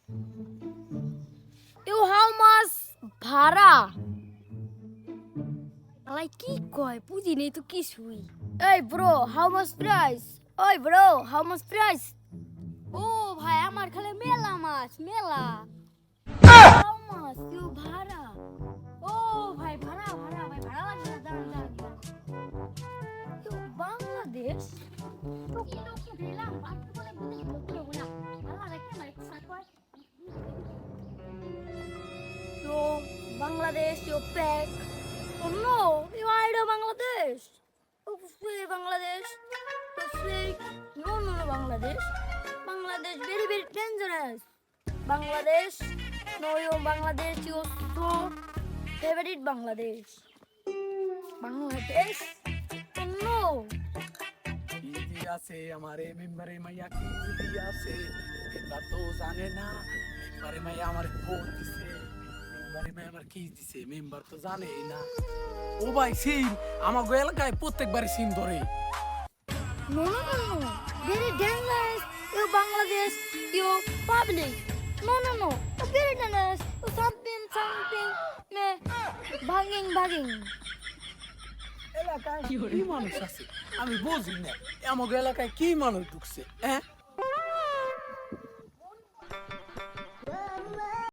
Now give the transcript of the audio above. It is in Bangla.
You how much ভাড়া? আলাই কি কয় বুঝি নেই তো কিছুই। এই ব্রো how much price? ওই ব্রো how much price? ও ভাই আমার খালি মেলা মাছ মেলা। How much you ভাড়া? ও ভাই ভাড়া ভাড়া ভাই ভাড়া লাগবে না দাঁড়ান দাঁড়ান দাঁড়ান। You বাংলাদেশ? তো কি লোক দিলাম বাকি বলে বুঝি বলবো না। ভাড়া রেখে না একটু সাকর। Yo, Bangladesh, you pack. Oh no, you are the Bangladesh. Oh, free Bangladesh. So free. No, no, no, Bangladesh. Bangladesh, very, very dangerous. Bangladesh. No, you Bangladesh, you so favorite Bangladesh. Bangladesh. Oh no. দিদি আছে আমারে মেম্বারে মাইয়া কি দিদি আছে মেম্বার তো জানে না মেম্বারে মাইয়া আমারে ফোন দিছে মেম্বারে মাইয়া আমার কি দিছে মেম্বার তো জানেই না ও ভাই সিন আমার এলাকায় প্রত্যেকবারই সিন ধরে No, no, no, no. Very dangerous. You Bangladesh, you public. No, no, no. Very dangerous. You something, something. Me, bugging. এলাকায় কি মানুষ আছে আমি বুঝি না আমার এলাকায় কি মানুষ ঢুকছে হ্যাঁ